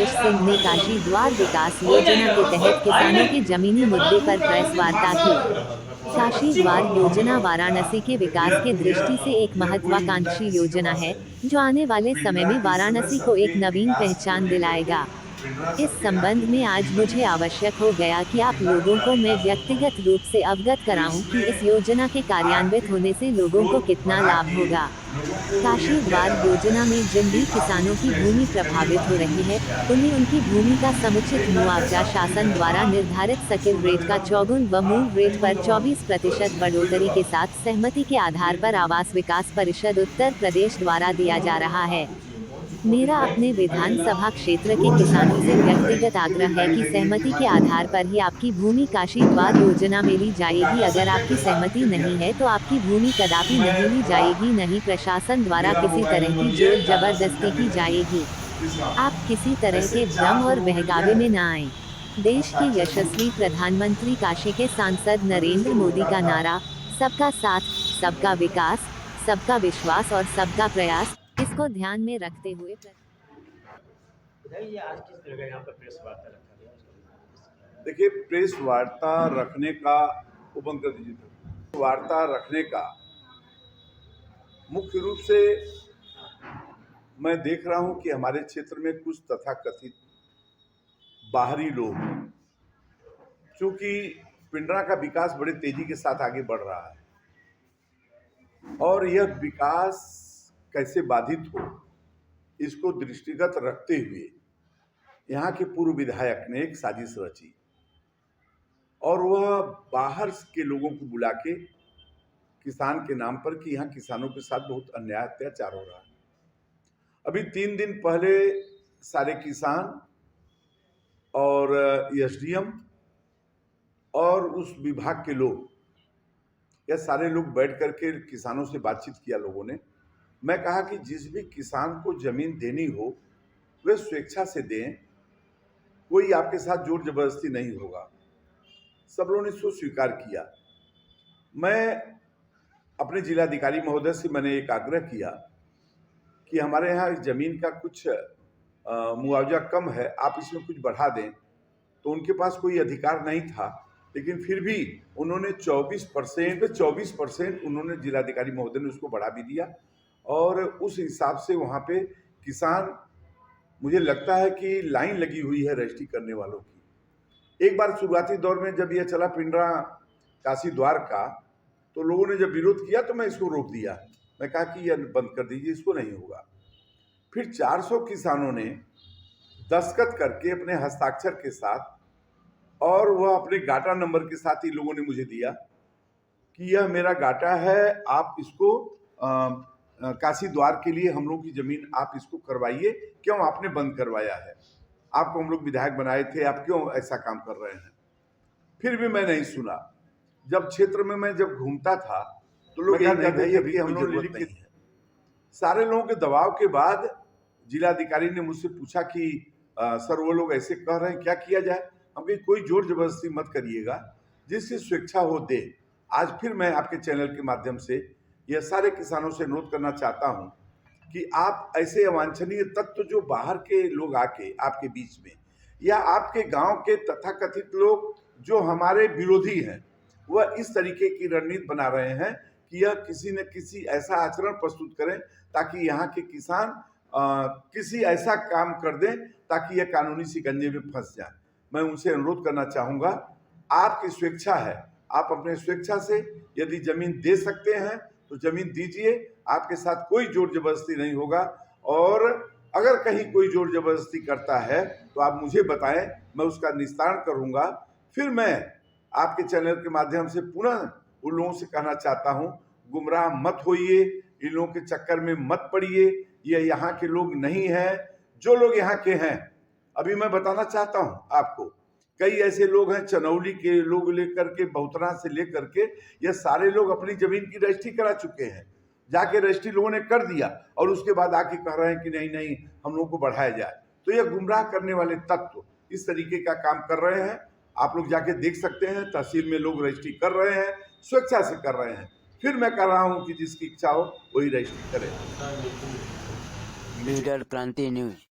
राजेश सिंह ने काशी द्वार विकास योजना के तहत किसानों के जमीनी मुद्दे पर प्रेस वार्ता की। काशी द्वार योजना वाराणसी के विकास के दृष्टि से एक महत्वाकांक्षी योजना है, जो आने वाले समय में वाराणसी को एक नवीन पहचान दिलाएगा। इस संबंध में आज मुझे आवश्यक हो गया कि आप लोगों को मैं व्यक्तिगत रूप से अवगत कराऊं कि इस योजना के कार्यान्वित होने से लोगों को कितना लाभ होगा। काशी द्वार योजना में जिन भी किसानों की भूमि प्रभावित हो रही है, उन्हें उनकी भूमि का समुचित मुआवजा शासन द्वारा निर्धारित सर्किल रेट का चौगुन व मूल रेट पर 24% बढ़ोतरी के साथ सहमति के आधार पर आवास विकास परिषद उत्तर प्रदेश द्वारा दिया जा रहा है। मेरा अपने विधानसभा क्षेत्र के किसानों से व्यक्तिगत आग्रह है कि सहमति के आधार पर ही आपकी भूमि काशी द्वार योजना में ली जाएगी। अगर आपकी सहमति नहीं है तो आपकी भूमि कदापि नहीं ली जाएगी, नहीं प्रशासन द्वारा किसी तरह की जोर जबरदस्ती की जाएगी। आप किसी तरह के भ्रम और बहकावे में न आएं। देश के यशस्वी प्रधानमंत्री काशी के सांसद नरेंद्र मोदी का नारा सबका साथ, सबका विकास, सबका विश्वास और सबका प्रयास, इसको ध्यान में रखते हुए ये आज किस तरह का यहाँ पर प्रेस वार्ता रखा गया उसका देखिए, प्रेस वार्ता रखने का वो बंद कर दीजिए। वार्ता रखने का मुख्य रूप से मैं देख रहा हूं कि हमारे क्षेत्र में कुछ तथाकथित बाहरी लोग, चूंकि पिंडरा का विकास बड़े तेजी के साथ आगे बढ़ रहा है और यह विकास कैसे बाधित हो, इसको दृष्टिगत रखते हुए यहाँ के पूर्व विधायक ने एक साजिश रची और वह बाहर के लोगों को बुला के किसान के नाम पर कि यहाँ किसानों के साथ बहुत अन्याय अत्याचार हो रहा है। अभी 3 दिन पहले सारे किसान और एसडीएम और उस विभाग के लोग, यह सारे लोग बैठ करके किसानों से बातचीत किया लोगों ने। मैं कहा कि जिस भी किसान को जमीन देनी हो वे स्वेच्छा से दें, कोई आपके साथ जोर जबरदस्ती नहीं होगा। सब लोगों ने इसको स्वीकार किया। मैं अपने जिलाधिकारी महोदय से मैंने एक आग्रह किया कि हमारे यहाँ इस जमीन का कुछ मुआवजा कम है, आप इसमें कुछ बढ़ा दें। तो उनके पास कोई अधिकार नहीं था, लेकिन फिर भी उन्होंने 24% उन्होंने जिलाधिकारी महोदय ने उसको बढ़ा भी दिया और उस हिसाब से वहाँ पे किसान, मुझे लगता है कि लाइन लगी हुई है रजिस्ट्री करने वालों की। एक बार शुरुआती दौर में जब यह चला पिंडरा काशी द्वार का, तो लोगों ने जब विरोध किया तो मैं इसको रोक दिया। मैं कहा कि यह बंद कर दीजिए, इसको नहीं होगा। फिर 400 किसानों ने दस्तखत करके अपने हस्ताक्षर के साथ और वह अपने गाटा नंबर के साथ ही लोगों ने मुझे दिया कि यह मेरा गाटा है, आप इसको काशी द्वार के लिए हम लोग की जमीन आप इसको करवाइए। क्यों आपने बंद करवाया है? आपको हम लोग विधायक बनाए थे, आप क्यों ऐसा काम कर रहे हैं? फिर भी मैं नहीं सुना। जब क्षेत्र में मैं जब घूमता था तो लोग यही कहते थे अभी हम लोग नहीं है। सारे लोगों के दबाव के बाद जिलाधिकारी ने मुझसे पूछा कि सर वो लोग ऐसे कह रहे हैं, क्या किया जाए? हम कहीं कोई जोर जबरदस्ती मत करिएगा, जिसकी स्वेच्छा हो दे। आज फिर मैं आपके चैनल के माध्यम से यह सारे किसानों से अनुरोध करना चाहता हूं कि आप ऐसे अवांछनीय तत्व जो बाहर के लोग आके आपके बीच में या आपके गांव के तथाकथित लोग जो हमारे विरोधी हैं, वह इस तरीके की रणनीति बना रहे हैं कि यह किसी न किसी ऐसा आचरण प्रस्तुत करें ताकि यहाँ के किसान किसी ऐसा काम कर दें ताकि यह कानूनी शिकंजे में फंस जाए। मैं उनसे अनुरोध करना चाहूँगा, आपकी स्वेच्छा है, आप अपने स्वेच्छा से यदि जमीन दे सकते हैं तो जमीन दीजिए, आपके साथ कोई जोर जबरदस्ती नहीं होगा। और अगर कहीं कोई जोर जबरदस्ती करता है तो आप मुझे बताएं, मैं उसका निस्तारण करूँगा। फिर मैं आपके चैनल के माध्यम से पुनः उन लोगों से कहना चाहता हूँ, गुमराह मत होइए, इन लोगों के चक्कर में मत पड़िए। ये यहाँ के लोग नहीं हैं। जो लोग यहाँ के हैं, अभी मैं बताना चाहता हूँ आपको, कई ऐसे लोग हैं, चनौली के लोग लेकर के, बहुतरा से लेकर के, ये सारे लोग अपनी जमीन की रजिस्ट्री करा चुके हैं। जाके रजिस्ट्री लोगों ने कर दिया और उसके बाद आके कह रहे हैं कि नहीं नहीं हम लोगों को बढ़ाया जाए। तो ये गुमराह करने वाले तत्व इस तरीके का काम कर रहे हैं। आप लोग जाके देख सकते हैं, तहसील में लोग रजिस्ट्री कर रहे हैं, स्वेच्छा से कर रहे हैं। फिर मैं कह रहा हूँ कि जिसकी इच्छा हो वही रजिस्ट्री करे। लीडर क्रांति न्यूज।